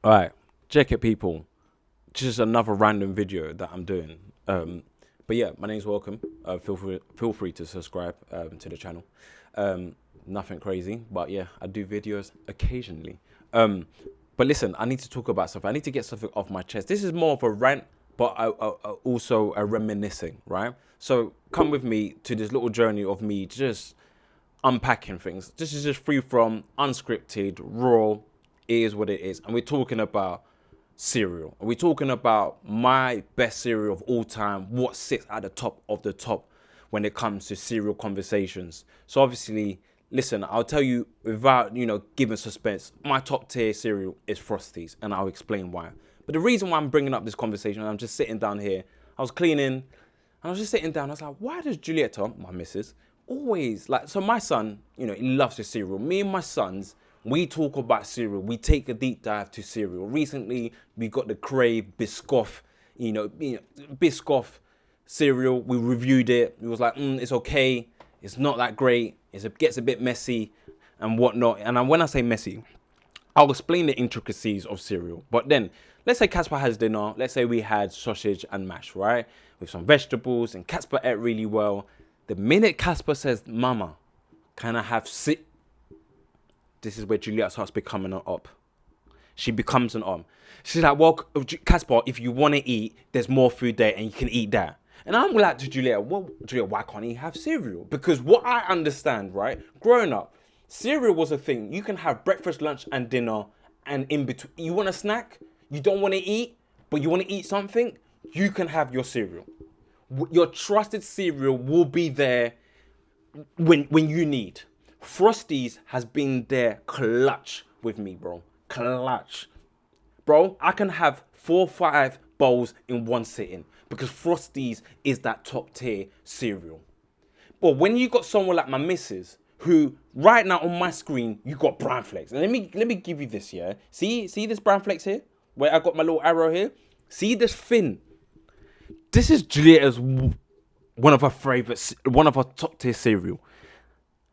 All right, check it, people. Just another random video that I'm doing. But yeah, my name's Welcome. Feel free to subscribe to the channel. Nothing crazy, but yeah, I do videos occasionally. But listen, I need to talk about something. I need to get something off my chest. This is more of a rant, but also a reminiscing, right? So come with me to this little journey of me just unpacking things. This is just free from, unscripted, raw. It is what it is. And we're talking about cereal. We're talking about my best cereal of all time, what sits at the top of the top when it comes to cereal conversations. So obviously, listen, I'll tell you without, giving suspense, my top tier cereal is Frosties, and I'll explain why. But the reason why I'm bringing up this conversation, I'm just sitting down here, I was cleaning, and I was just sitting down, I was like, why does Julieta, my missus, always, like, so my son, he loves the cereal. Me and my sons, we talk about cereal. We take a deep dive to cereal. Recently, we got the Crave Biscoff, Biscoff cereal. We reviewed it. It was like, it's okay. It's not that great. It gets a bit messy and whatnot. And when I say messy, I'll explain the intricacies of cereal. But then, let's say Casper has dinner. Let's say we had sausage and mash, right? With some vegetables, and Casper ate really well. The minute Casper says, Mama, can I have this is where Juliet starts becoming an op. She becomes an op. She's like, well, Casper, if you want to eat, there's more food there and you can eat that. And I'm like to Juliet, well, Juliet, why can't he have cereal? Because what I understand, right, growing up, cereal was a thing. You can have breakfast, lunch, and dinner, and in between. You want a snack? You don't want to eat, but you want to eat something? You can have your cereal. Your trusted cereal will be there when you need. Frosties has been there clutch with me, bro. Clutch. Bro, I can have 4-5 bowls in one sitting because Frosties is that top tier cereal. But when you got someone like my missus, who right now on my screen, you got brown flakes. And let me give you this, yeah? See this brown flakes here? Where I got my little arrow here? See this fin? This is Julieta's one of her favorites, one of her top tier cereal.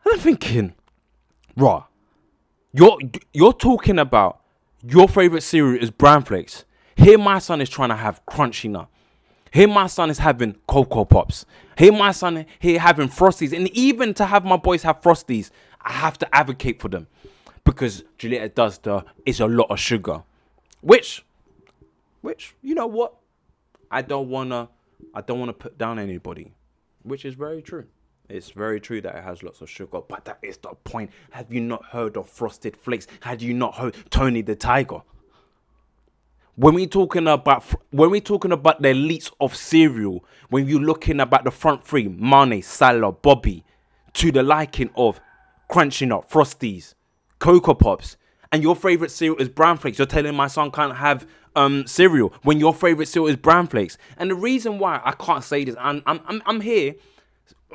And I'm thinking, raw, you're talking about your favorite cereal is bran flakes. Here my son is trying to have crunchy nut. Here my son is having Cocoa Pops. Here my son here having Frosties. And even to have my boys have Frosties, I have to advocate for them. Because Julieta does it's a lot of sugar. Which, you know what? I don't wanna put down anybody. Which is very true. It's very true that it has lots of sugar, but that is the point. Have you not heard of Frosted Flakes? Had you not heard Tony the Tiger? When we talking about the elites of cereal, when you're looking about the front three, Mane, Salah, Bobby, to the liking of Crunchy Nut, Frosties, Cocoa Pops, and your favorite cereal is Bran Flakes. You're telling my son can't have cereal when your favorite cereal is Bran Flakes. And the reason why I can't say this, I'm here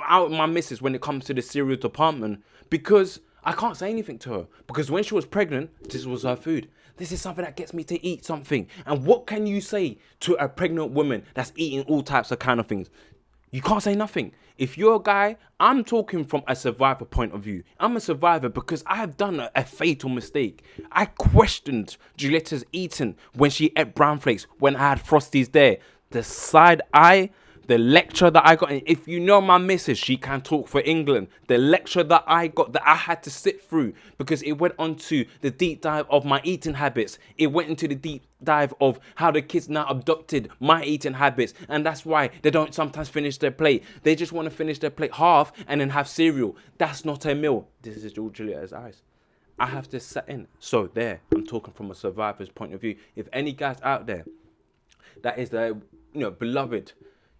out with my missus when it comes to the cereal department, because I can't say anything to her, because when she was pregnant, this was her food. This is something that gets me to eat something. And what can you say to a pregnant woman that's eating all types of kind of things? You can't say nothing. If you're a guy, I'm talking from a survivor point of view. I'm a survivor because I have done a fatal mistake. I questioned Julieta's eating when she ate brown flakes, when I had Frosties there. The side eye, the lecture that I got, and if you know my missus, she can talk for England. The lecture that I got, that I had to sit through, because it went on to the deep dive of my eating habits. It went into the deep dive of how the kids now adopted my eating habits, and that's why they don't sometimes finish their plate. They just want to finish their plate half and then have cereal. That's not a meal. This is Julieta's eyes. I have to sit in. So there, I'm talking from a survivor's point of view. If any guys out there that is the beloved,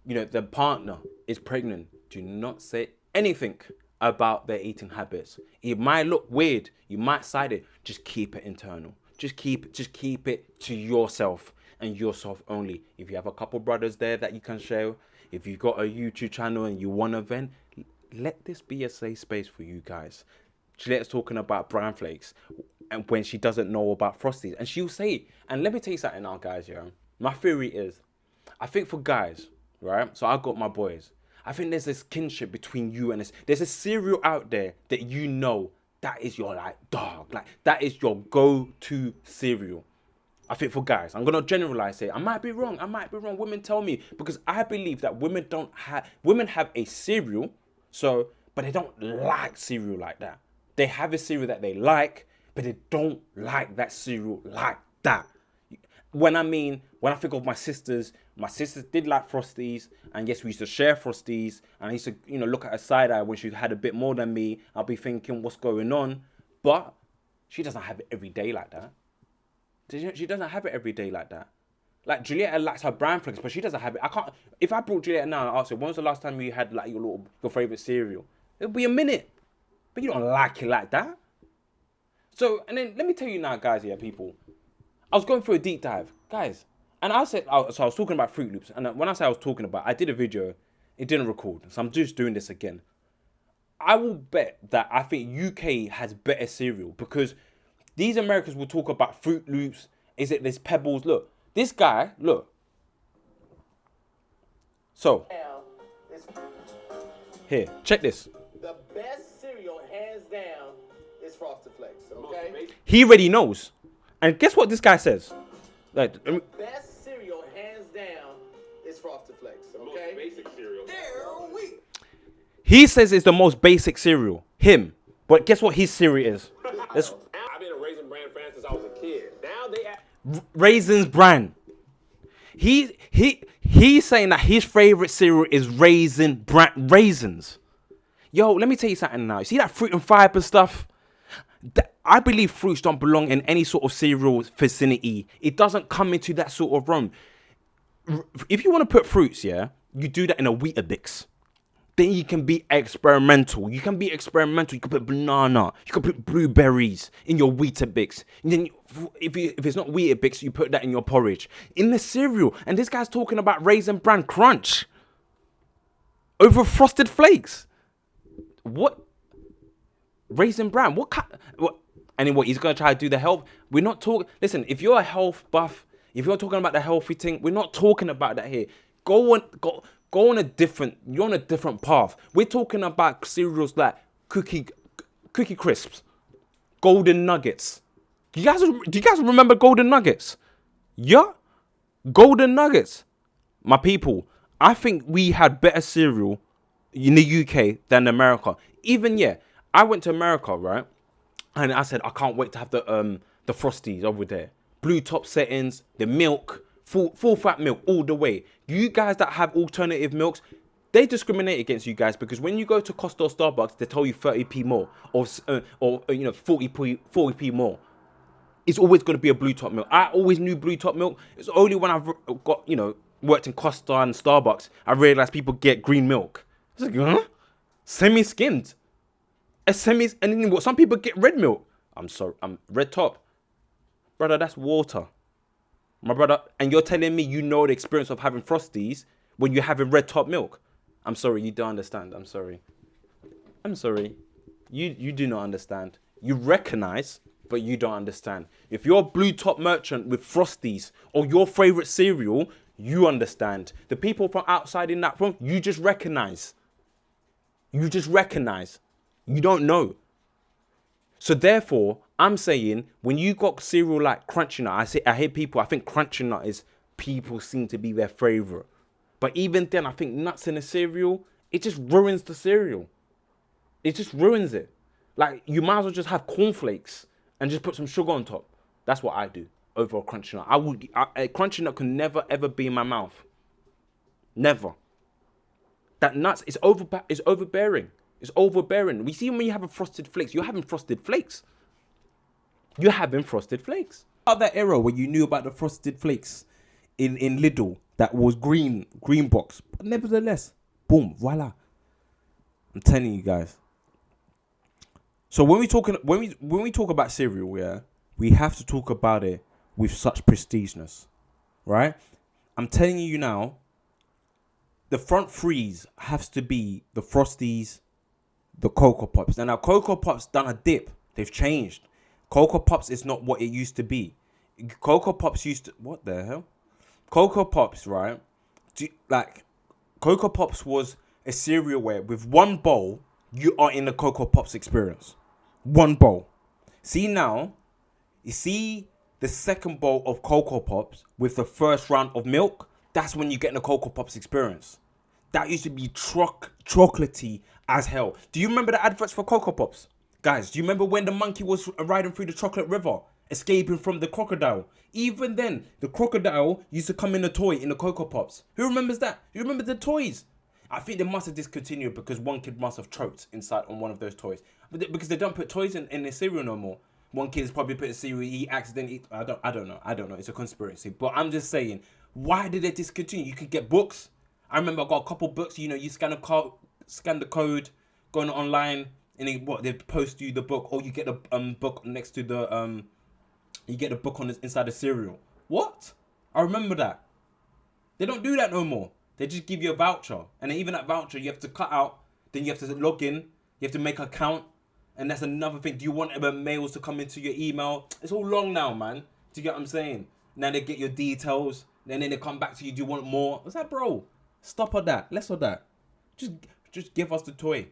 the partner is pregnant, do not say anything about their eating habits. It might look weird, you might side it, just keep it internal. Just keep it to yourself and yourself only. If you have a couple brothers there that you can share, if you've got a YouTube channel and you want to vent, let this be a safe space for you guys. Gillette's talking about brown flakes and when she doesn't know about Frosties, and she'll say, and let me tell you something now, guys, my theory is, I think for guys, right? So I got my boys. I think there's this kinship between you and this. There's a cereal out there that that is your dog. That is your go-to cereal. I think for guys, I'm gonna generalize it. I might be wrong. Women tell me, because I believe that women have a cereal, but they don't like cereal like that. They have a cereal that they like, but they don't like that cereal like that. When I think of my sisters did like Frosties, and yes, we used to share Frosties, and I used to, look at her side eye when she had a bit more than me. I'll be thinking, what's going on? But she doesn't have it every day like that. She doesn't have it every day like that. Like, Julietta likes her bran flakes, but she doesn't have it. If I brought Julietta now and asked her, when was the last time you had like your favorite cereal? It'll be a minute. But you don't like it like that. So, and then let me tell you now, guys, people. I was going through a deep dive, guys. And I was talking about Fruit Loops. And when I say I was talking about, I did a video, it didn't record. So I'm just doing this again. I will bet that I think UK has better cereal, because these Americans will talk about Fruit Loops. Is it this Pebbles? Look, this guy, look. So, here, check this. The best cereal, hands down, is Frosted Flakes, okay? He already knows. And guess what this guy says? Like, the best cereal, hands down, is Frosted Flakes, okay? The most basic cereal. He says it's the most basic cereal. Him. But guess what his cereal is? I've been a Raisin Bran fan since I was a kid. Now they Raisins Bran. He's saying that his favorite cereal is Raisin Bran raisins. Yo, let me tell you something now. You see that fruit and fiber stuff? I believe fruits don't belong in any sort of cereal vicinity. It doesn't come into that sort of realm. If you want to put fruits, you do that in a Weetabix. Then you can be experimental. You can put banana. You can put blueberries in your Weetabix. And then if it's not Weetabix, you put that in your porridge. In the cereal. And this guy's talking about Raisin Bran Crunch over Frosted Flakes. What? Raisin Bran? What kind? What? And then what? He's gonna try to do the health. We're not talking. Listen, if you're a health buff, if you're talking about the healthy thing, we're not talking about that here. Go on a different. You're on a different path. We're talking about cereals like Cookie Crisps, Golden Nuggets. Do you guys remember Golden Nuggets? Yeah, Golden Nuggets. My people, I think we had better cereal in the UK than America. Even I went to America, right? And I said, I can't wait to have the Frosties over there. Blue top settings, the milk, full fat milk all the way. You guys that have alternative milks, they discriminate against you guys, because when you go to Costa or Starbucks, they tell you 30p more or 40p more. It's always going to be a blue top milk. I always knew blue top milk. It's only when I've got, worked in Costa and Starbucks, I realized people get green milk. I was like, huh? Semi-skimmed. And then what? Some people get red milk. I'm sorry, I'm red top. Brother, that's water. My brother, and you're telling me you know the experience of having Frosties when you're having red top milk. I'm sorry, you don't understand. I'm sorry. You do not understand. You recognize, but you don't understand. If you're a blue top merchant with Frosties or your favorite cereal, you understand. The people from outside in that room, you just recognize. You don't know. So therefore, I'm saying, when you got cereal like Crunchy Nut, I hear people, I think Crunchy Nut is, people seem to be their favorite. But even then, I think nuts in a cereal, it just ruins the cereal. It just ruins it. Like, you might as well just have cornflakes and just put some sugar on top. That's what I do over a Crunchy Nut. A Crunchy Nut can never ever be in my mouth. Never. That nuts is overbearing. It's overbearing. We see when you have a Frosted Flakes, you're having Frosted Flakes. About that era where you knew about the Frosted Flakes in Lidl that was green box. But nevertheless, boom, voila. I'm telling you guys. So when we talk about cereal, we have to talk about it with such prestigeness, right? I'm telling you now, the front threes has to be the Frosties, the Cocoa Pops. Now Cocoa Pops done a dip. They've changed. Cocoa Pops is not what it used to be. Cocoa Pops what the hell? Cocoa Pops, right? Cocoa Pops was a cereal where with one bowl, you are in the Cocoa Pops experience. One bowl. See now, you see the second bowl of Cocoa Pops with the first round of milk, that's when you get the Cocoa Pops experience. That used to be chocolatey as hell. Do you remember the adverts for Cocoa Pops? Guys, do you remember when the monkey was riding through the chocolate river, escaping from the crocodile? Even then, the crocodile used to come in a toy in the Cocoa Pops. Who remembers that? You remember the toys? I think they must have discontinued because one kid must have choked inside on one of those toys. Because they don't put toys in their cereal no more. One kid's probably put a cereal, he accidentally, I don't know. It's a conspiracy. But I'm just saying, why did they discontinue? You could get books. I remember I got a couple books, you know, you scan the code, going online, and they post you the book, or you get the book next to the you get the book on inside the cereal. What? I remember that. They don't do that no more. They just give you a voucher, and even that voucher you have to cut out. Then you have to log in. You have to make an account, and that's another thing. Do you want mails to come into your email? It's all long now, man. Do you get what I'm saying? Now they get your details, and then they come back to you. Do you want more? What's that, bro? Stop at that. Less of that. Just give us the toy.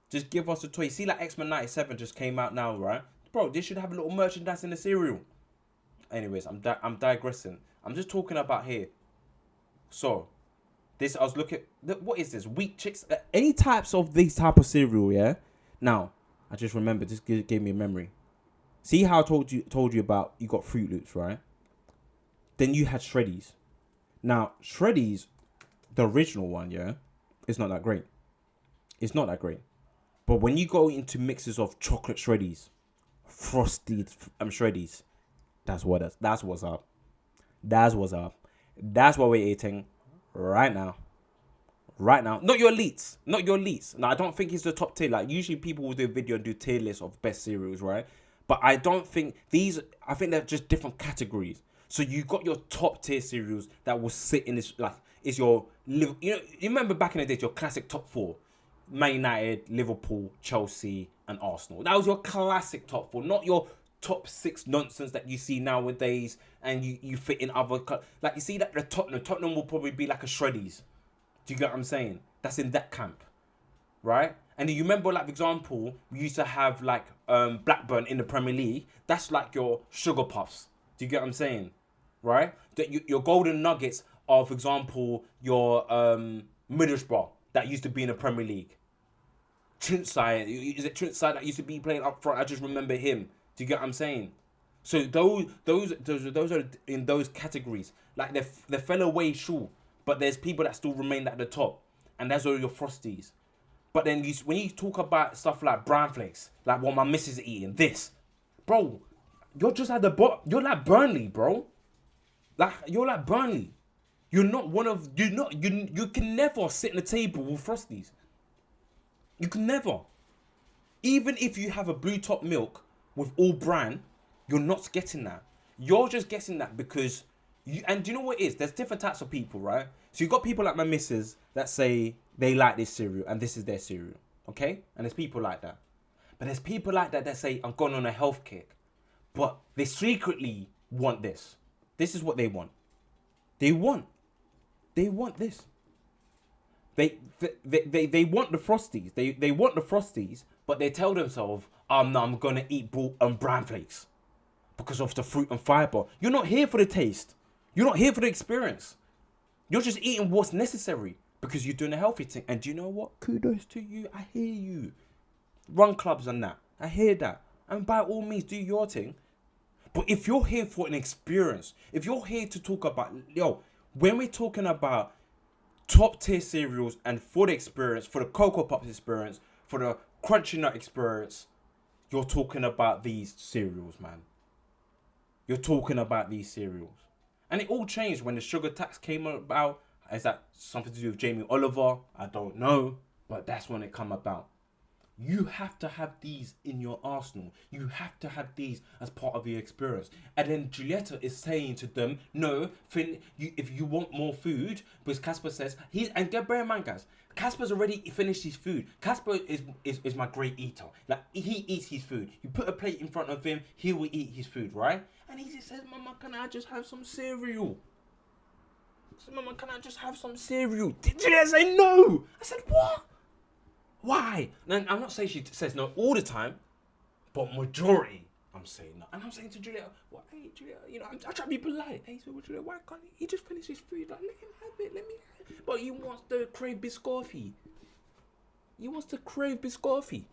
Just give us the toy. See, like X-Men 97 just came out now, right? Bro, they should have a little merchandise in the cereal. Anyways, I'm digressing. I'm just talking about here. So, I was looking. What is this? Wheat Chicks? Any types of these type of cereal, yeah? Now, I just remembered. This gave me a memory. See how I told you about you got Fruit Loops, right? Then you had Shreddies. Now, Shreddies, the original one, yeah, it's not that great. It's not that great. But when you go into mixes of chocolate Shreddies, frosted Shreddies, that's what's up. That's what's up. That's what we're eating right now. Right now. Not your elites. Now, I don't think it's the top tier. Like, usually people will do a video and do tier lists of best cereals, right? But I don't think I think they're just different categories. So you got your top tier cereals that will sit in this, like, is your, you remember back in the days, your classic top four. Man United, Liverpool, Chelsea, and Arsenal. That was your classic top four, not your top six nonsense that you see nowadays, and you fit in other, like, you see that the Tottenham will probably be like a Shreddies. Do you get what I'm saying? That's in that camp, right? And you remember, like, for example, we used to have like Blackburn in the Premier League. That's like your Sugar Puffs. Do you get what I'm saying? Right? That your Golden Nuggets are, for example, your Middlesbrough that used to be in the Premier League. Is it Trintside that used to be playing up front? I just remember him. Do you get what I'm saying? So those are in those categories. Like, they fell away, sure, but there's people that still remain at the top, and that's all your Frosties. But then when you talk about stuff like bran flakes, like what my missus is eating, this, bro, you're just at the bottom. You're like Burnley, bro. Like, you're like Burnley. You can never sit in a table with Frosties. You can never. Even if you have a blue top milk with all bran, you're not getting that. You're just getting that because and do you know what it is? There's different types of people, right? So you've got people like my missus that say they like this cereal and this is their cereal, okay? And there's people like that. But there's people like that say, I'm going on a health kick, but they secretly want this. This is what they want. They want this. They want the Frosties. They want the Frosties, but they tell themselves, no, I'm gonna eat bran flakes because of the fruit and fiber. You're not here for the taste. You're not here for the experience. You're just eating what's necessary because you're doing a healthy thing. And do you know what? Kudos to you. I hear you. Run clubs and that. I hear that. And by all means, do your thing. But if you're here for an experience, if you're here to talk about, when we're talking about top tier cereals and for the experience, for the Cocoa Pops experience, for the Crunchy Nut experience, you're talking about these cereals, man. You're talking about these cereals. And it all changed when the sugar tax came about. Is that something to do with Jamie Oliver? I don't know. But that's when it come about. You have to have these in your arsenal. You have to have these as part of your experience. And then Julieta is saying to them, no, Finn, if you want more food, because Casper says, and bear in mind, guys, Casper's already finished his food. Casper is my great eater. Like, he eats his food. You put a plate in front of him, he will eat his food, right? And he just says, Mama, can I just have some cereal? So, Mama, can I just have some cereal? Did Julieta say no? I said, what? Why? Now, I'm not saying she says no all the time, but majority I'm saying no. And I'm saying to Juliet, well, hey, Juliet, you know, I try to be polite. Hey, so Juliet, why can't he just finish his food? Like, let him have it, let me have it. But he wants the crave biscotti. He wants to crave biscotti.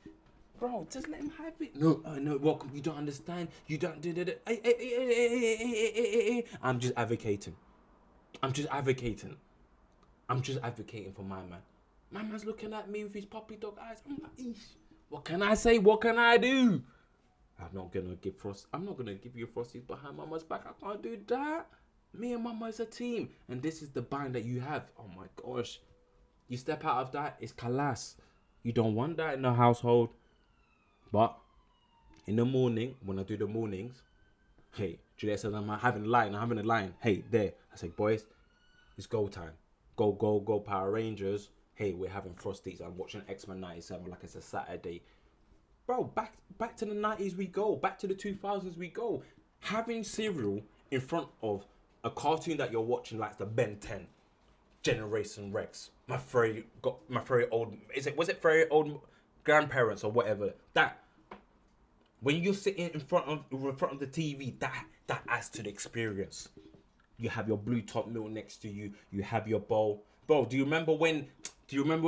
Bro, just let him have it. No, no, welcome. You don't understand. You don't do that. I'm just advocating. I'm just advocating for my man. My man's looking at me with his puppy dog eyes. I'm like, eesh. What can I say? What can I do? I'm not gonna give you Frosties behind Mama's back. I can't do that. Me and Mama is a team, and this is the bond that you have. Oh my gosh, you step out of that, it's kalas. You don't want that in the household. But in the morning, when I do the mornings, hey, Juliet says I'm having a line. Hey, there. I say, boys, it's go time. Go Power Rangers. Hey, we're having Frosties. I'm watching X-Men 97 like it's a Saturday. Bro, back to the 90s we go. Back to the 2000s we go. Having cereal in front of a cartoon that you're watching like the Ben 10, Generation Rex, my very old, was it very old grandparents or whatever, that when you're sitting in front of the TV, that adds to the experience. You have your blue top milk next to you. You have your bowl. Bro, do you remember when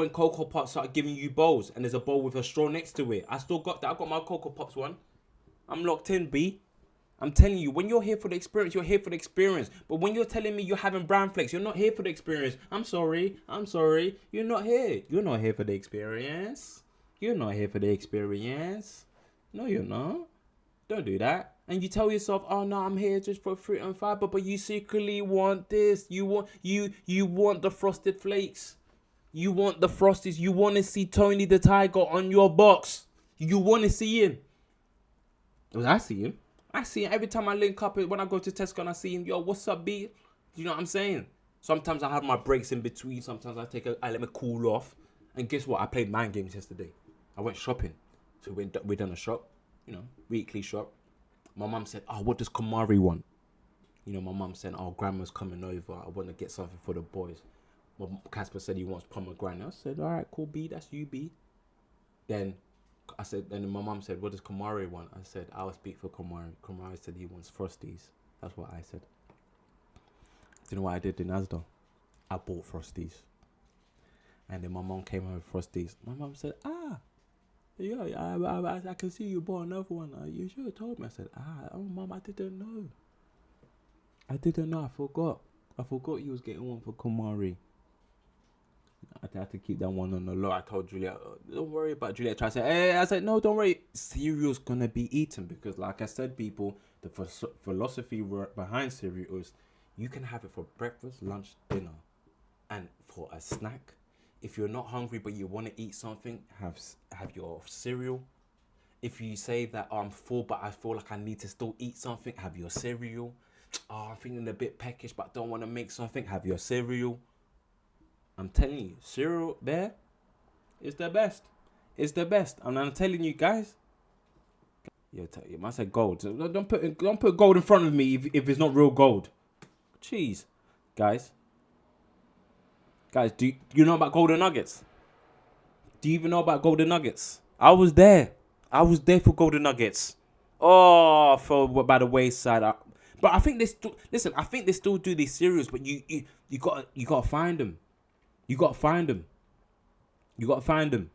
Cocoa Pops started giving you bowls and there's a bowl with a straw next to it? I still got that. I got my Cocoa Pops one. I'm locked in, B. I'm telling you, when you're here for the experience, you're here for the experience. But when you're telling me you're having bran flakes, you're not here for the experience. I'm sorry. You're not here. You're not here for the experience. You're not here for the experience. No, you're not. Don't do that. And you tell yourself, oh no, I'm here just for fruit and fiber, but you secretly want this. You want the Frosted Flakes. You want the Frosties. You want to see Tony the Tiger on your box. You want to see him. Well, I see him. Every time I link up, when I go to Tesco and I see him, yo, what's up, B? You know what I'm saying? Sometimes I have my breaks in between. Sometimes I let me cool off. And guess what? I played mind games yesterday. I went shopping. So we done a shop, you know, weekly shop. My mum said, oh, what does Kamari want? You know, my mum said, oh, grandma's coming over. I want to get something for the boys. Casper said he wants pomegranate. I said, all right, cool, B, that's you, B. Then my mum said, what does Kamari want? I said, I'll speak for Kamari. Kamari said he wants Frosties. That's what I said. Do you know what I did in Asda? I bought Frosties. And then my mum came home with Frosties. My mum said, yeah, I can see you bought another one. You should have told me. I said, oh, Mum, I didn't know. I forgot. I forgot you was getting one for Kamari. I had to keep that one on the low. I told Juliet, don't worry about Juliet. Tried to say, hey, I said, no, don't worry. Cereal's going to be eaten because, like I said, people, the philosophy behind cereal is you can have it for breakfast, lunch, dinner, and for a snack. If you're not hungry but you want to eat something, have your cereal. If you say that I'm full but I feel like I need to still eat something, have your cereal. Oh, I'm feeling a bit peckish but don't want to make something, have your cereal. I'm telling you, cereal there is the best. It's the best. And I'm telling you guys. Yeah, you must say gold. Don't put gold in front of me if it's not real gold. Jeez, guys. Guys, do you know about Golden Nuggets? Do you even know about Golden Nuggets? I was there for Golden Nuggets. Oh, for by the wayside. But I think I think they still do these cereals, but you gotta find them. You gotta find them.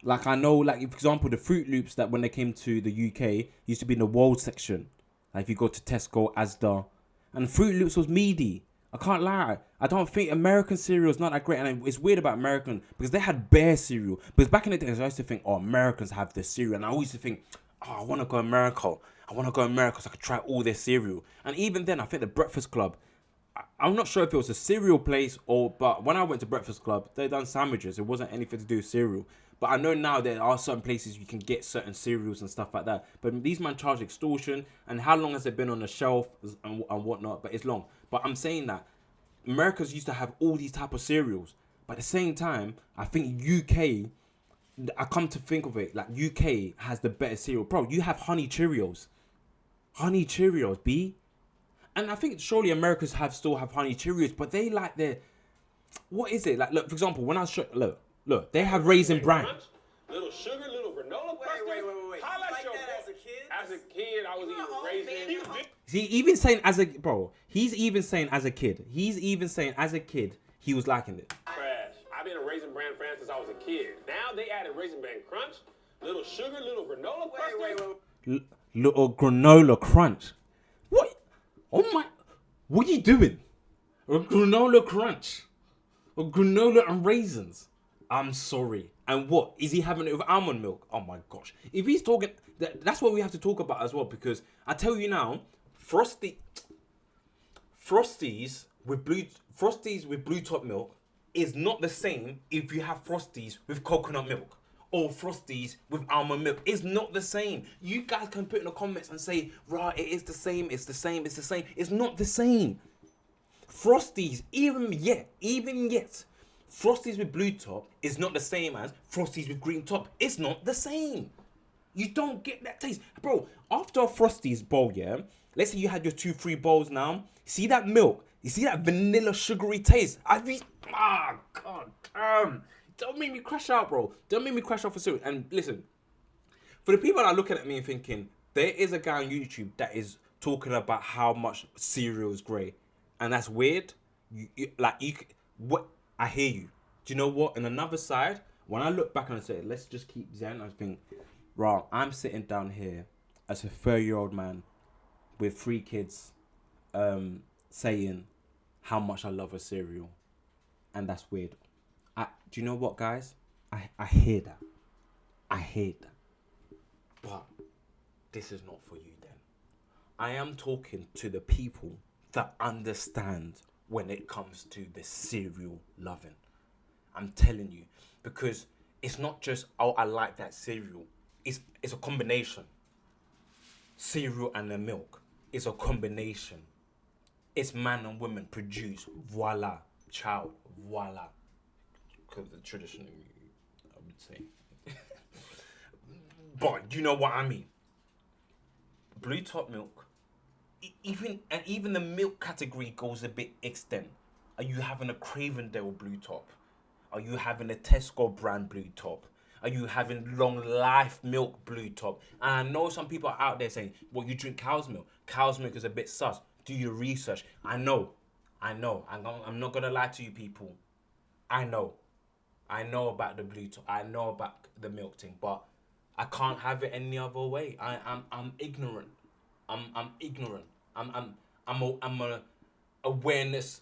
Like I know, like for example, the Fruit Loops that when they came to the UK used to be in the world section. Like if you go to Tesco, Asda, and Fruit Loops was meaty. I can't lie. I don't think American cereal is not that great. And it's weird about American because they had bare cereal. Because back in the days, I used to think, oh, Americans have this cereal. And I used to think, oh, I want to go America. I want to go America so I could try all their cereal. And even then, I think the Breakfast Club, I'm not sure if it was a cereal place but when I went to Breakfast Club, they done sandwiches. It wasn't anything to do with cereal. But I know now there are certain places you can get certain cereals and stuff like that. But these men charge extortion. And how long has it been on the shelf and whatnot? But it's long. But I'm saying that Americans used to have all these type of cereals. But at the same time, I think UK, I come to think of it, like UK has the better cereal. Bro, you have Honey Cheerios. Honey Cheerios, B. And I think surely Americans still have Honey Cheerios, but they like their, what is it? Like, look, for example, when I was, look, they have Raisin Bran. Little sugar, little granola. Wait. You like that as a kid? As a kid, I was eating raisins. See, even saying as a bro, he's even saying as a kid. He's even saying as a kid he was liking it. Trash. I've been a Raisin Bran fan since I was a kid. Now they added Raisin Bran Crunch, little sugar, little granola crust. Little granola crunch. What? Oh my! What are you doing? A granola crunch, a granola and raisins. I'm sorry. And what is he having it with almond milk? Oh my gosh! If he's talking, that's what we have to talk about as well. Because I tell you now, Frosties with blue top milk is not the same if you have Frosties with coconut milk or Frosties with almond milk. It's not the same. You guys can put in the comments and say, right, it is the same, it's the same, it's the same. It's not the same. Frosties, even yet, Frosties with blue top is not the same as Frosties with green top. It's not the same. You don't get that taste. Bro, after a Frosties bowl, yeah, let's say you had your 2-3 bowls now. See that milk? You see that vanilla sugary taste? God damn. Don't make me crash out, bro. Don't make me crash out for cereal. And listen, for the people that are looking at me and thinking, there is a guy on YouTube that is talking about how much cereal is great. And that's weird. I hear you. Do you know what? On another side, when I look back and I say, let's just keep zen, I think, right, I'm sitting down here as a 30-year-old man with 3 kids saying how much I love a cereal. And that's weird. Do you know what, guys? I hear that. I hear that. But this is not for you then. I am talking to the people that understand when it comes to the cereal loving. I'm telling you, because it's not just, oh, I like that cereal. It's a combination. Cereal and the milk is a combination. It's man and women produce. Voila. Child. Voila. Because traditionally, I would say. But you know what I mean. Blue top milk. Even the milk category goes a bit extent. Are you having a Cravendale blue top? Are you having a Tesco brand blue top? Are you having Long Life milk blue top? And I know some people are out there saying, well, you drink cow's milk. Cow's milk is a bit sus. Do your research. I know. I'm not going to lie to you people. I know about the blue top. I know about the milk thing. But I can't have it any other way. I'm ignorant. I'm ignorant. I'm a awareness.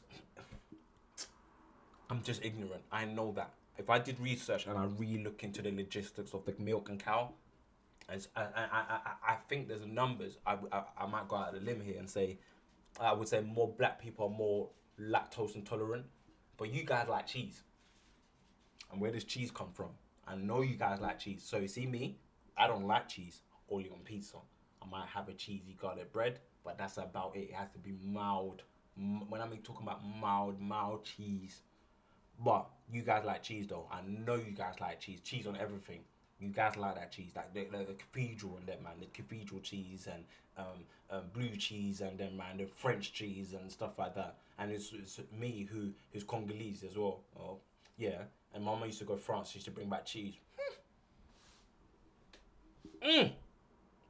I'm just ignorant. I know that. If I did research and I really look into the logistics of the milk and cow, and I think there's numbers. I might go out on a limb here and say, I would say more black people are more lactose intolerant, but you guys like cheese. And where does cheese come from? I know you guys like cheese. So you see me, I don't like cheese, only on pizza. I might have a cheesy garlic bread, but that's about it. It has to be mild. When I'm talking about mild cheese. But you guys like cheese though. I know you guys like cheese. Cheese on everything. You guys like that cheese. Like the cathedral and that, man. The cathedral cheese and blue cheese and then, man, the French cheese and stuff like that. And it's me who's Congolese as well. Oh, yeah. And Mama used to go to France. She used to bring back cheese.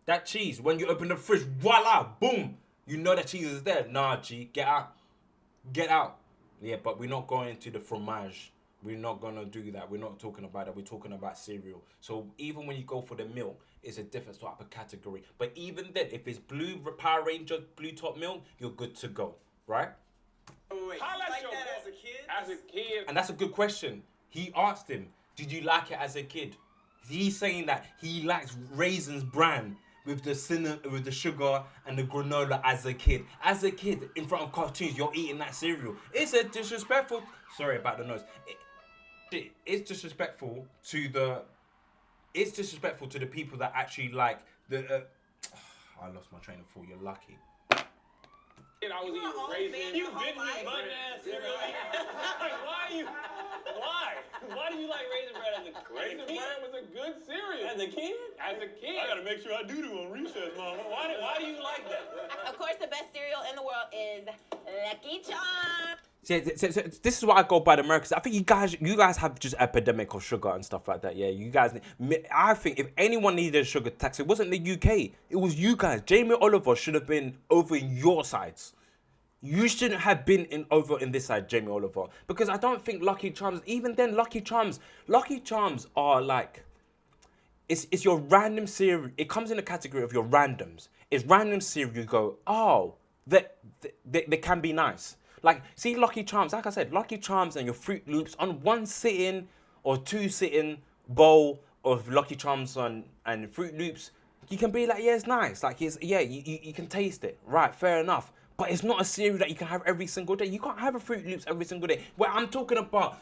That cheese, when you open the fridge, voila, boom. You know that cheese is there. Nah, G, get out. Get out. Yeah, but we're not going to the fromage. We're not going to do that. We're not talking about that. We're talking about cereal. So even when you go for the milk, it's a different type of category. But even then, if it's blue Power Ranger, blue top milk, you're good to go, right? Wait, you like that as a kid? As a kid. And that's a good question. He asked him, did you like it as a kid? He's saying that he likes Raisins Bran with the cinnamon, with the sugar and the granola as a kid. As a kid, in front of cartoons, you're eating that cereal. It's a disrespectful. Sorry about the noise. It's disrespectful to the. It's disrespectful to the people that actually like the. I lost my train of thought. You're lucky. I was eating raisins. You've been eating butt ass cereal. Why do you like Raisin Bran as a kid? Raisin Bran was a good cereal. As a kid? As a kid. I gotta make sure I do on recess, Mama. Why do you like that? Of course, the best cereal in the world is Lucky Charms. So this is what I go by the Americans. I think you guys have just epidemic of sugar and stuff like that. Yeah, you guys. I think if anyone needed a sugar tax, it wasn't the UK. It was you guys. Jamie Oliver should have been over in your sides. You shouldn't have been over in this side, Jamie Oliver, because I don't think Lucky Charms. Even then, Lucky Charms are like. It's your random cereal. It comes in the category of your randoms. It's random cereal. You go, oh, they can be nice. Like, see Lucky Charms, like I said, Lucky Charms and your Fruit Loops on one sitting or two sitting bowl of Lucky Charms and Fruit Loops, you can be like, yeah, it's nice. Like, you can taste it. Right, fair enough. But it's not a cereal that you can have every single day. You can't have a Fruit Loops every single day. When you're talking about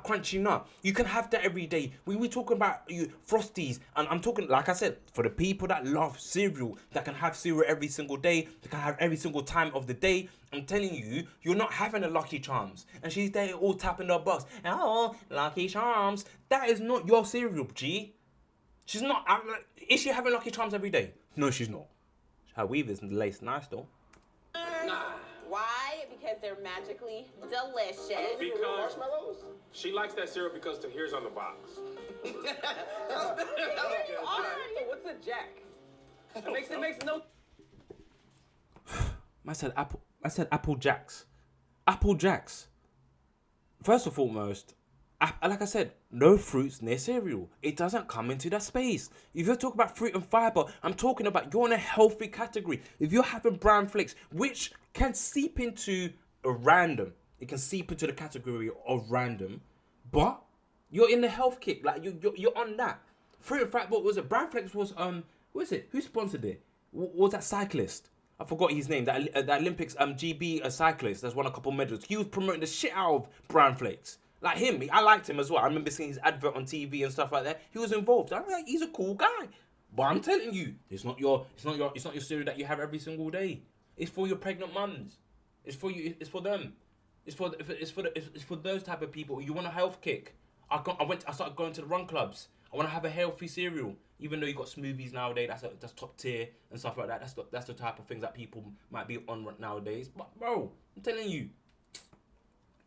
Crunchy Nut, you can have that every day. When we're talking about Frosties, and I'm talking, like I said, for the people that love cereal, that can have cereal every single day, that can have every single time of the day, I'm telling you, you're not having a Lucky Charms. And she's there all tapping her box. Oh, Lucky Charms. That is not your cereal, G. She's not. Is she having Lucky Charms every day? No, she's not. Her weaver's laced nice, though. Why? Because they're magically delicious. Because marshmallows? She likes that syrup because here's on the box. What's a jack? It makes no. I said Apple Jacks. Apple Jacks. First and foremost, like I said, no fruits near cereal. It doesn't come into that space. If you're talking about fruit and fiber, I'm talking about you're in a healthy category. If you're having brown flakes, which can seep into a random, it can seep into the category of random, but you're in the health kick. Like you're on that. Fruit and fiber, what was it? Brown flakes was what was it? Who sponsored it? Was that cyclist? I forgot his name. That Olympics GB a cyclist that's won a couple medals. He was promoting the shit out of brown flakes. Like him, I liked him as well. I remember seeing his advert on TV and stuff like that. He was involved. I'm like, he's a cool guy. But I'm telling you, it's not your cereal that you have every single day. It's for your pregnant mums. It's for you. It's for them. It's for those type of people. You want a health kick. I started going to the run clubs. I want to have a healthy cereal. Even though you got smoothies nowadays, that's top tier and stuff like that. That's the type of things that people might be on nowadays. But bro, I'm telling you,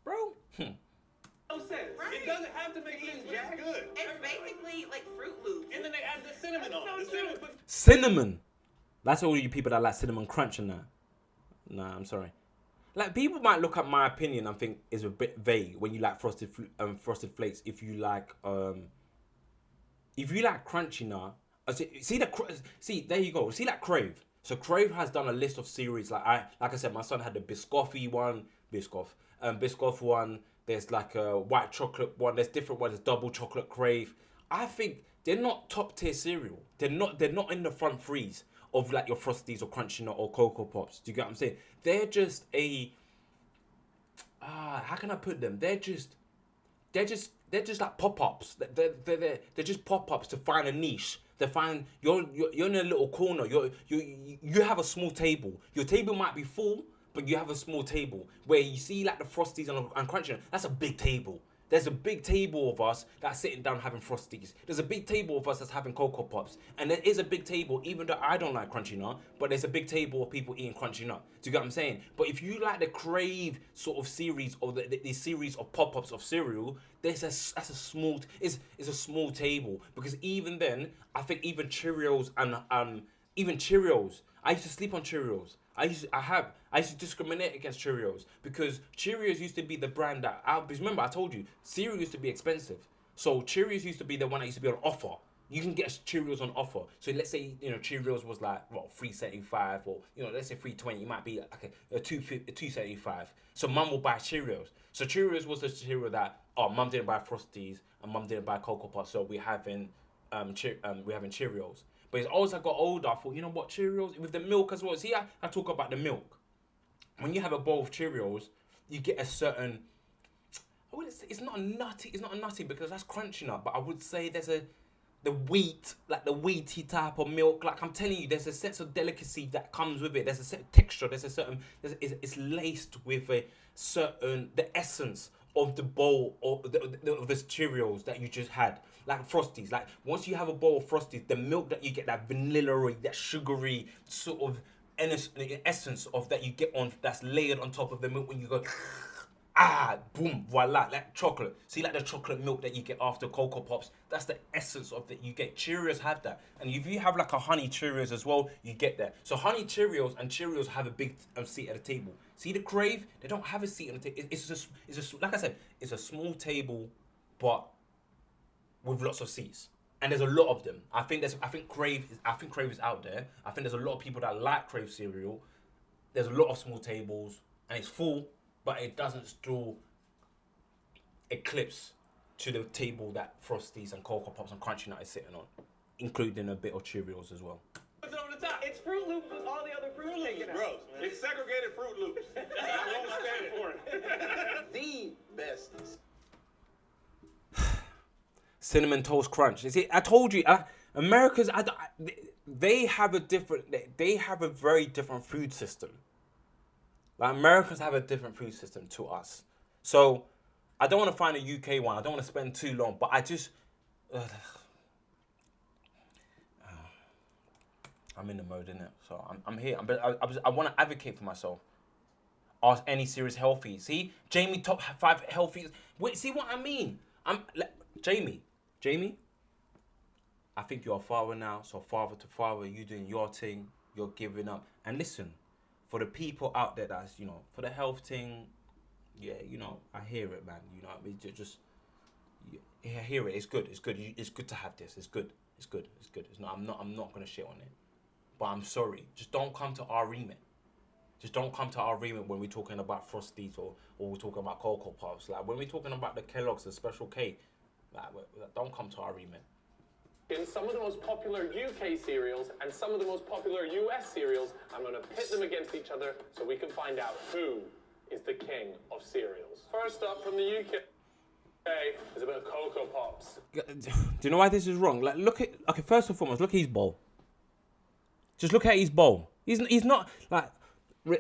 bro. No sense. Right. It doesn't have to make sense, but it's good. It's basically like Fruit Loops. And then they add the cinnamon on. The cinnamon. Cinnamon. That's all you people that like cinnamon crunch and that. Nah, I'm sorry. Like people might look at my opinion and think it's a bit vague when you like frosted flakes. If you like crunchy nut, see there you go. See that Crave. So Crave has done a list of series. Like I said, my son had the Biscoff one. There's like a white chocolate one. There's different ones. There's double chocolate Crave. I think they're not top tier cereal. They're not in the front threes of like your Frosties or Crunchy Nut or Cocoa Pops. Do you get what I'm saying? They're just how can I put them? They're just like pop-ups. They're just pop-ups to find a niche. They find you're in a little corner. You have a small table. Your table might be full, but you have a small table where you see like the Frosties and Crunchy Nut. That's a big table. There's a big table of us that's sitting down having Frosties. There's a big table of us that's having Cocoa Pops. And there is a big table, even though I don't like Crunchy Nut, but there's a big table of people eating Crunchy Nut. Do you get what I'm saying? But if you like the Crave sort of series or the series of pop-ups of cereal, it's a small table. Because even then, I think even Cheerios and even Cheerios, I used to sleep on Cheerios. I used to discriminate against Cheerios because Cheerios used to be the brand that remember I told you cereal used to be expensive. So Cheerios used to be the one that used to be on offer. You can get Cheerios on offer. So let's say Cheerios was like $3.75 or let's say $3.20. It might be like a $2.75. So mum will buy Cheerios. So Cheerios was the cereal that mum didn't buy Frosties and mum didn't buy Cocoa Puffs. So we're having Cheerios. But as I got older, I thought, you know what, Cheerios with the milk as well. See, I talk about the milk. When you have a bowl of Cheerios, you get a certain. I wouldn't say it's not a nutty because that's Crunchy Nut. But I would say there's the wheat, like the wheaty type of milk. Like I'm telling you, there's a sense of delicacy that comes with it. There's a certain texture. It's laced with the essence of the bowl of the Cheerios that you just had. Like Frosties, like once you have a bowl of Frosties, the milk that you get, that vanilla-y, that sugary sort of essence of that you get on, that's layered on top of the milk when you go, boom, voila, like chocolate. See, like the chocolate milk that you get after Cocoa Pops, that's the essence of that you get. Cheerios have that. And if you have like a honey Cheerios as well, you get that. So honey Cheerios and Cheerios have a big seat at the table. See the Crave, they don't have a seat on the table. It's just like I said, it's a small table, but with lots of seats. And there's a lot of them. I think Crave is out there. I think there's a lot of people that like Crave cereal. There's a lot of small tables, and it's full, but it doesn't still eclipse to the table that Frosties and Cocoa Pops and Crunchy Nut is sitting on, including a bit of Cheerios as well. What's over the top? It's Fruit Loops with all the other fruit taken out. Gross, man. It's segregated Fruit Loops. I won't stand for it. The bestest. Cinnamon Toast Crunch. You see, I told you, Americans, they have a very different food system. Like Americans have a different food system to us. So I don't want to find a UK one. I don't want to spend too long, but I just, I'm in the mode, innit? So I'm here. I want to advocate for myself. Ask any serious healthy. See, Jamie top 5 healthy. Wait, see what I mean? Jamie, I think you're a father now, so father to father, you doing your thing, you're giving up. And listen, for the people out there that's, for the health thing, yeah, I hear it, man. I hear it. It's good. It's good to have this. It's good. I'm not gonna shit on it. But I'm sorry. Just don't come to our remit. Just don't come to our remit when we're talking about Frosties or we're talking about Cocoa Puffs. Like when we're talking about the Kellogg's, the Special K, don't come to our remit. In some of the most popular UK cereals and some of the most popular US cereals, I'm going to pit them against each other so we can find out who is the king of cereals. First up from the UK is a bit of Cocoa Pops. Do you know why this is wrong? Like, first and foremost, look at his bowl. Just look at his bowl. He's not, like,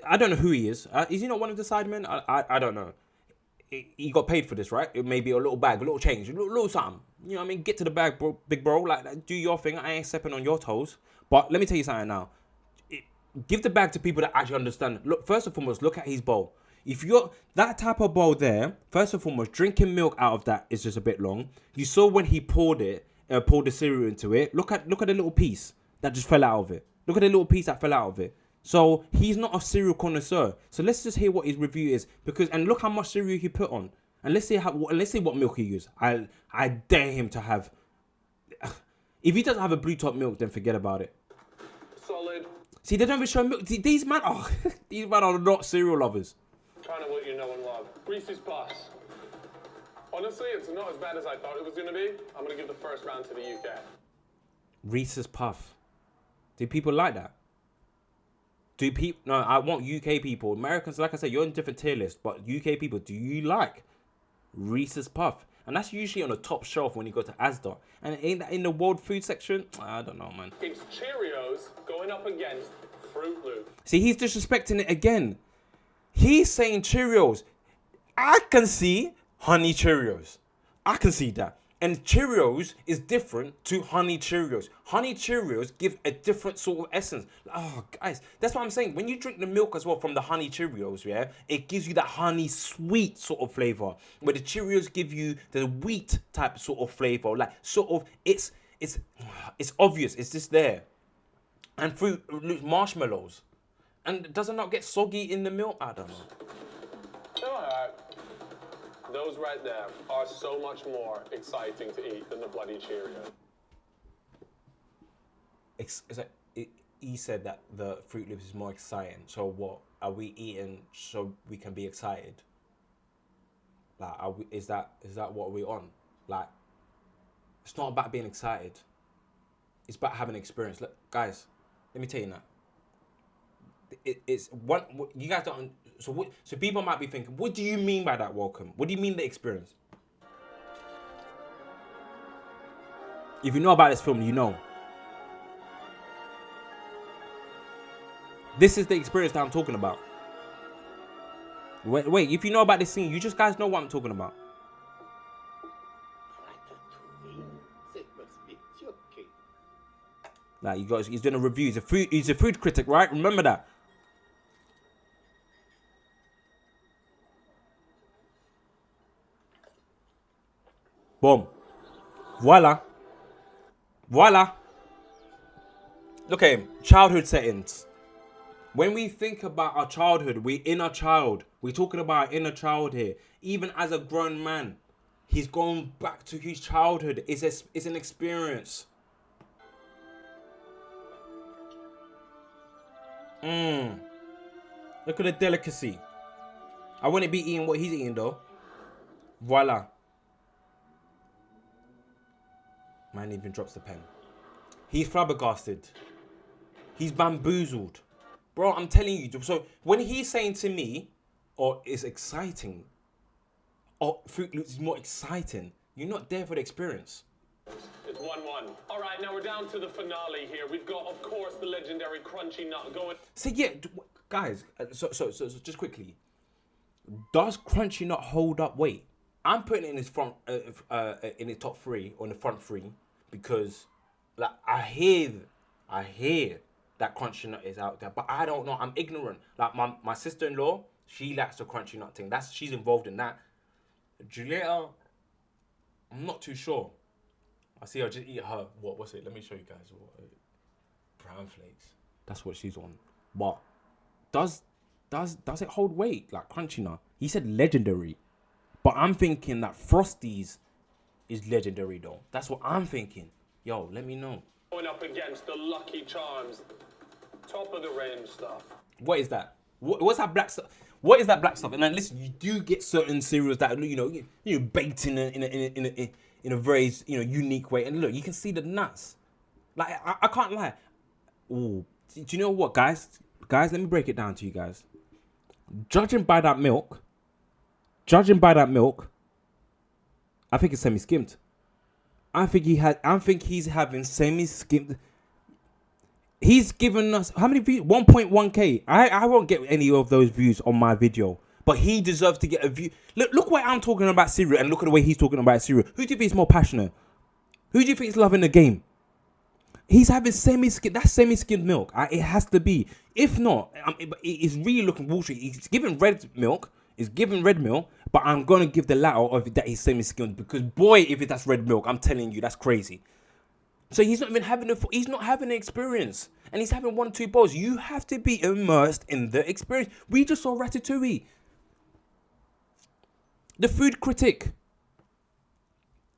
I don't know who he is. Is he not one of the sidemen? I don't know. He got paid for this, right? It may be a little bag, a little change, a little something. You know what I mean? Get to the bag, bro, big bro. Like, do your thing. I ain't stepping on your toes. But let me tell you something now. Give the bag to people that actually understand. Look, first and foremost, look at his bowl. If you're that type of bowl there, first and foremost, drinking milk out of that is just a bit long. You saw when he poured the cereal into it. Look at the little piece that just fell out of it. Look at the little piece that fell out of it. So he's not a cereal connoisseur. So let's just hear what his review is, and look how much cereal he put on, and let's see what milk he used. I dare him to have. If he doesn't have a blue top milk, then forget about it. Solid. See, they don't even show milk. These men are not cereal lovers. Kind of what you know and love. Reese's Puffs. Honestly, it's not as bad as I thought it was going to be. I'm going to give the first round to the UK. Reese's Puff. Do people like that? No, I want UK people. Americans, like I said, you're in different tier lists, but UK people, do you like Reese's Puff? And that's usually on the top shelf when you go to Asda. And ain't that in the world food section? I don't know, man. It's Cheerios going up against Fruit Loops. See, he's disrespecting it again. He's saying Cheerios. I can see honey Cheerios. I can see that. And Cheerios is different to honey Cheerios. Honey Cheerios give a different sort of essence. Oh, guys, that's what I'm saying. When you drink the milk as well from the honey Cheerios, yeah, it gives you that honey sweet sort of flavor. Where the Cheerios give you the wheat type sort of flavor. Like, sort of, it's obvious. It's just there. And fruit, marshmallows. And does it not get soggy in the milk? I don't know. Alright. Those right there are so much more exciting to eat than the bloody Cheerio. He said that the Fruit Loops is more exciting. So what are we eating so we can be excited? Like, is that what we're on? Like, it's not about being excited. It's about having an experience. Look, guys, let me tell you now. It's one. You guys don't. So people might be thinking, what do you mean by that, Welcome? What do you mean the experience? If you know about this film, you know. This is the experience that I'm talking about. Wait, if you know about this scene, you just guys know what I'm talking about. Like, you guys, he's doing a review. He's a food critic, right? Remember that. Boom. Voila. Voila. Look at him. Childhood settings. When we think about our childhood, we inner child. We're talking about our inner child here. Even as a grown man, he's going back to his childhood. It's an experience. Look at the delicacy. I wouldn't be eating what he's eating though. Voila. Man even drops the pen. He's flabbergasted. He's bamboozled. Bro, I'm telling you. So when he's saying to me, oh, it's exciting, or Fruit Loops is more exciting, you're not there for the experience. It's 1-1. All right, now we're down to the finale here. We've got, of course, the legendary crunchy nut going. So yeah, guys, so just quickly, does crunchy nut hold up weight? I'm putting it in his front, in the top 3 or in the front 3 because, like, I hear that crunchy nut is out there, but I don't know. I'm ignorant. Like my sister-in-law, she likes the crunchy nut thing. She's involved in that. Julieta, I'm not too sure. I see her just eat her. What's it? Let me show you guys. Brown flakes. That's what she's on. But does it hold weight like crunchy nut? He said legendary, but I'm thinking that Frosties is legendary though. That's what I'm thinking. Yo, let me know. Going up against the Lucky Charms, top of the range stuff. What is that? What's that black stuff? What is that black stuff? And then listen, you do get certain cereals that you baked in a very unique way. And look, you can see the nuts. Like I can't lie. Ooh, do you know what, guys? Guys, let me break it down to you guys. Judging by that milk, I think it's semi-skimmed. I think he's having semi-skimmed. He's given us how many views? 1.1k. I won't get any of those views on my video, but he deserves to get a view. Look why I'm talking about cereal, and look at the way he's talking about cereal. Who do you think is more passionate? Who do you think is loving the game? He's having semi-skimmed. That's semi-skimmed milk. It has to be. If not, it's really looking bullshit. He's giving red milk. It's giving red milk, but I'm gonna give the latter of that he's semi-skimmed because boy, if that's red milk, I'm telling you, that's crazy. So he's not even having he's not having the experience, and he's having 1 or 2 bowls. You have to be immersed in the experience. We just saw Ratatouille. The food critic.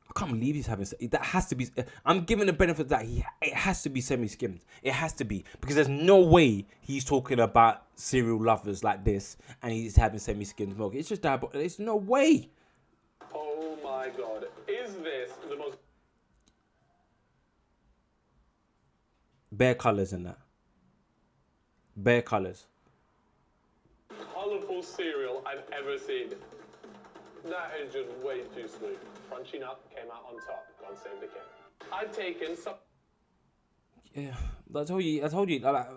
I can't believe he's having that. Has to be. I'm giving the benefit that it has to be semi-skimmed. It has to be because there's no way he's talking about cereal lovers like this and he's having semi-skimmed milk. It's just that. There's no way. Oh my God! Is this the most bare colors in that? Bare colors. colorful cereal I've ever seen? That is just way too sweet. Crunchy nut came out on top. God save the king. I've taken some. Yeah, I told you. Like,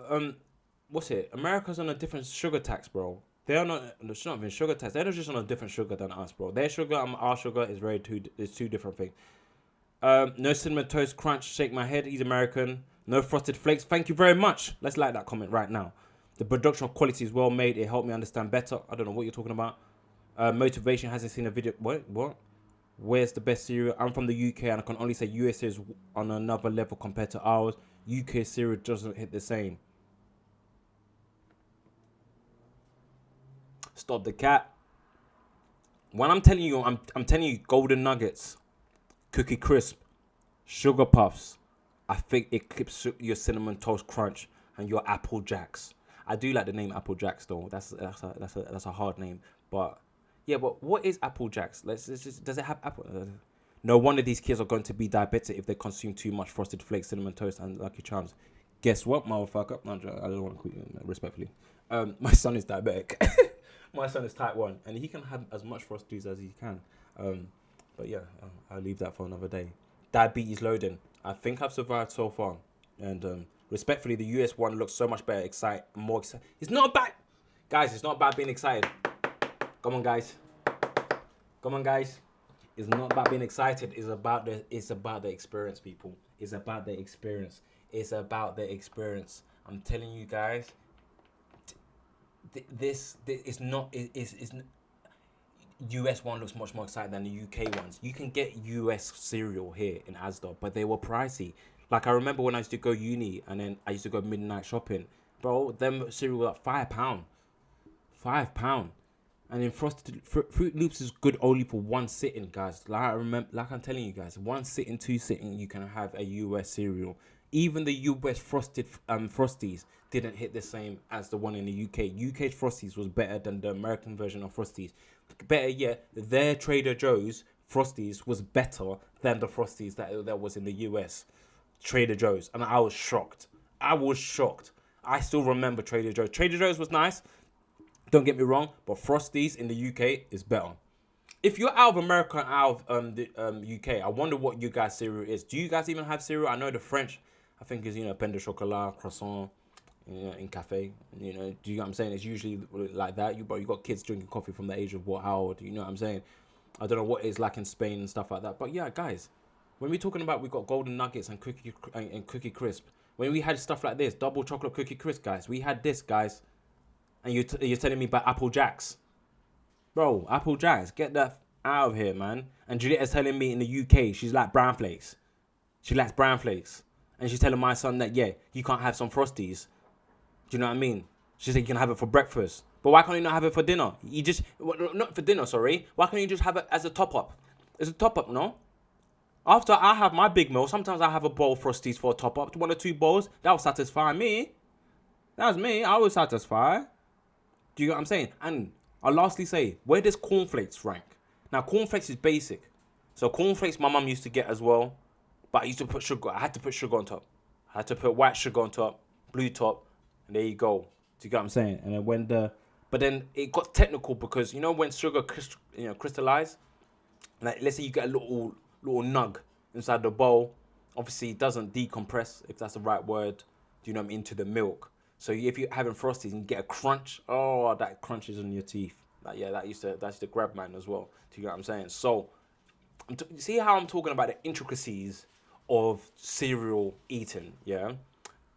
what's it? America's on a different sugar tax, bro. They're not. It's not even sugar tax. They're just on a different sugar than us, bro. Their sugar and our sugar is two different things. No cinnamon toast crunch. Shake my head. He's American. No frosted flakes. Thank you very much. Let's like that comment right now. The production quality is well made. It helped me understand better. I don't know what you're talking about. Motivation hasn't seen a video. What? Where's the best cereal? I'm from the UK and I can only say US is on another level compared to ours. UK cereal doesn't hit the same. Stop the cat. When I'm telling you, I'm telling you, Golden Nuggets, Cookie Crisp, Sugar Puffs. I think it clips your Cinnamon Toast Crunch and your Apple Jacks. I do like the name Apple Jacks though. That's a hard name, but. Yeah, but what is Apple Jacks? Does it have apple? No wonder these kids are going to be diabetic if they consume too much Frosted Flakes, Cinnamon Toast, and Lucky Charms. Guess what, motherfucker? No, I don't want to call you respectfully. My son is diabetic. My son is type 1, and he can have as much Frosties as he can. But yeah, I'll leave that for another day. Diabetes loading. I think I've survived so far. And respectfully, the US one looks so much better, more excited. It's not bad. Guys, it's not about being excited. Come on, guys. It's not about being excited. It's about the experience, people. It's about the experience. I'm telling you guys. This is not. It's US one looks much more exciting than the UK ones. You can get US cereal here in Asda, but they were pricey. Like I remember when I used to go uni and then I used to go midnight shopping, bro. Them cereal were like £5, £5. And then frosted Fruit Loops is good only for one sitting, guys. Like I remember, like I'm telling you guys, one sitting, two sitting, you can have a US cereal. Even the US frosted Frosties didn't hit the same as the one in the UK. UK's Frosties was better than the American version of Frosties. Better yet, their Trader Joe's Frosties was better than the Frosties that was in the US. Trader Joe's, and I was shocked. I still remember Trader Joe's. Trader Joe's was nice. Don't get me wrong, but Frosties in the UK is better. If you're out of America and out of the UK, I wonder what you guys' cereal is. Do you guys even have cereal? I know the French, I think, is, pain de chocolat, croissant, in cafe. Do you know what I'm saying? It's usually like that. You got kids drinking coffee from the age of how old? You know what I'm saying? I don't know what it's like in Spain and stuff like that. But yeah, guys, when we're talking about we got golden nuggets and cookie crisp, when we had stuff like this, double chocolate cookie crisp, guys, we had this, guys. And you're telling me about Apple Jacks. Bro, Apple Jacks, get that out of here, man. And Juliet's telling me in the UK, she's like brown flakes. She likes brown flakes. And she's telling my son that, yeah, you can't have some Frosties. Do you know what I mean? She said you can have it for breakfast. But why can't you not have it for dinner? Not for dinner, sorry. Why can't you just have it as a top-up? It's a top-up, no? After I have my big meal, sometimes I have a bowl of Frosties for a top-up. 1 or 2 bowls, that will satisfy me. That's me. I was satisfied. Do you get what I'm saying? And I'll lastly say, where does cornflakes rank? Now, cornflakes is basic. So cornflakes my mum used to get as well. But I used to put sugar. I had to put sugar on top. I had to put white sugar on top, blue top, and there you go. Do you get what I'm saying? And then but then it got technical because, when sugar crystallize, like let's say you get a little nug inside the bowl. Obviously, it doesn't decompress, if that's the right word, do you know what I mean, into the milk. So if you're having Frosties and you get a crunch, oh, that crunches on your teeth. Like, yeah, that used to grab mine as well. Do you get what I'm saying? So, see how I'm talking about the intricacies of cereal eating, yeah?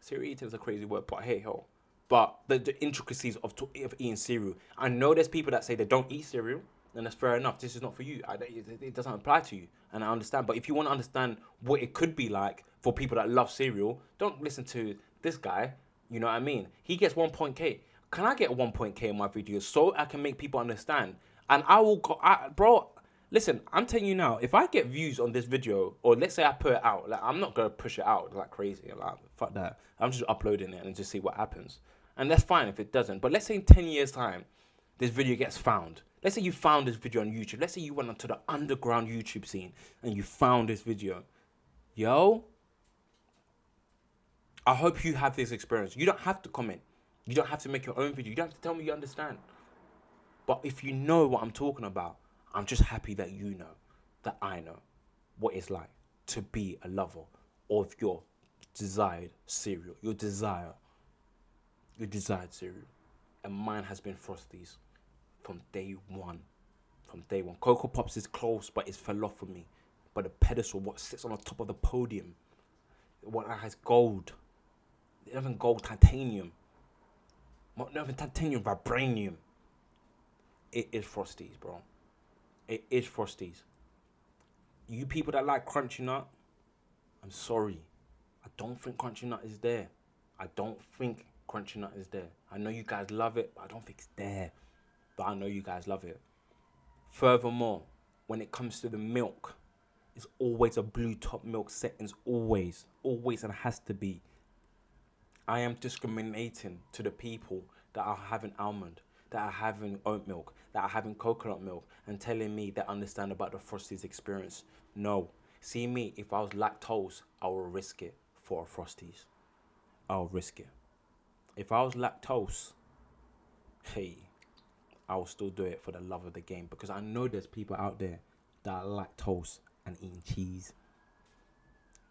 Cereal eating is a crazy word, but hey ho. But the intricacies of eating cereal. I know there's people that say they don't eat cereal, and that's fair enough. This is not for you. It doesn't apply to you, and I understand. But if you want to understand what it could be like for people that love cereal, don't listen to this guy. You know what I mean? He gets 1.K. Can I get 1.K in my videos so I can make people understand? And I will go, bro, listen, I'm telling you now, if I get views on this video, or let's say I put it out, like I'm not going to push it out like crazy. Like, fuck that. I'm just uploading it and just see what happens. And that's fine if it doesn't. But let's say in 10 years' time, this video gets found. Let's say you found this video on YouTube. Let's say you went onto the underground YouTube scene and you found this video. Yo, I hope you have this experience. You don't have to comment. You don't have to make your own video. You don't have to tell me you understand. But if you know what I'm talking about, I'm just happy that you know, that I know what it's like to be a lover of your desired cereal. Your desired cereal. And mine has been Frosties from day one. Cocoa Pops is close, but it's fell off for me. But the pedestal, what sits on the top of the podium, what has gold, even gold titanium, not even titanium, vibranium. It is Frosties, bro. It is Frosties. You people that like Crunchy Nut, I'm sorry. I don't think Crunchy Nut is there. I know you guys love it, but I don't think it's there. But I know you guys love it. Furthermore, when it comes to the milk, it's always a blue top milk settings. Always, and has to be. I am discriminating to the people that are having almond, that are having oat milk, that are having coconut milk, and telling me they understand about the Frosties experience. No. See me, if I was lactose, I will risk it for a Frosties. I'll risk it. If I was lactose, hey, I will still do it for the love of the game, because I know there's people out there that are lactose and eating cheese.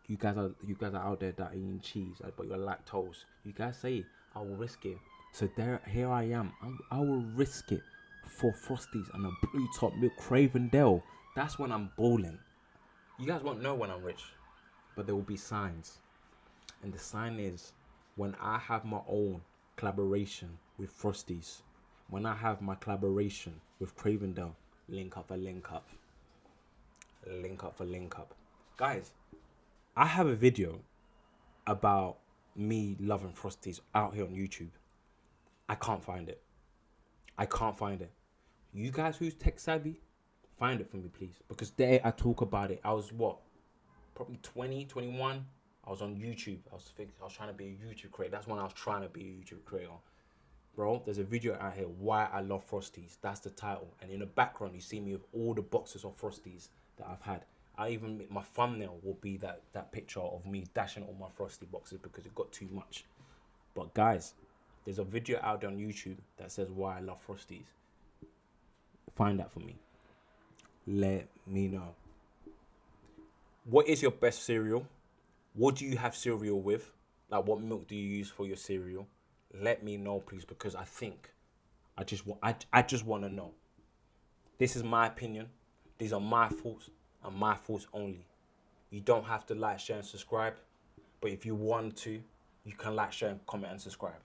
You guys are out there that are eating cheese, but you're lactose. You guys say, I will risk it. So here I am. I will risk it for Frosties and a blue top milk Cravendale. That's when I'm balling. You guys won't know when I'm rich, but there will be signs. And the sign is when I have my own collaboration with Frosties, when I have my collaboration with Cravendale, Link up for link up. Link up for link up. Guys, I have a video about me loving Frosties out here on YouTube. I can't find it. I can't find it. You guys who's tech savvy, find it for me, please. Because there I talk about it. I was what? Probably 20, 21. I was on YouTube. I was trying to be a YouTube creator. That's when I was trying to be a YouTube creator. Bro, there's a video out here, Why I Love Frosties. That's the title. And in the background, you see me with all the boxes of Frosties that I've had. My thumbnail will be that picture of me dashing all my Frosty boxes because it got too much. But guys, there's a video out there on YouTube that says Why I Love Frosties. Find that for me. Let me know. What is your best cereal? What do you have cereal with? Like, what milk do you use for your cereal? Let me know, please, because I just want to know. This is my opinion. These are my thoughts and my thoughts only. You don't have to like, share, and subscribe. But if you want to, you can like, share, comment, and subscribe.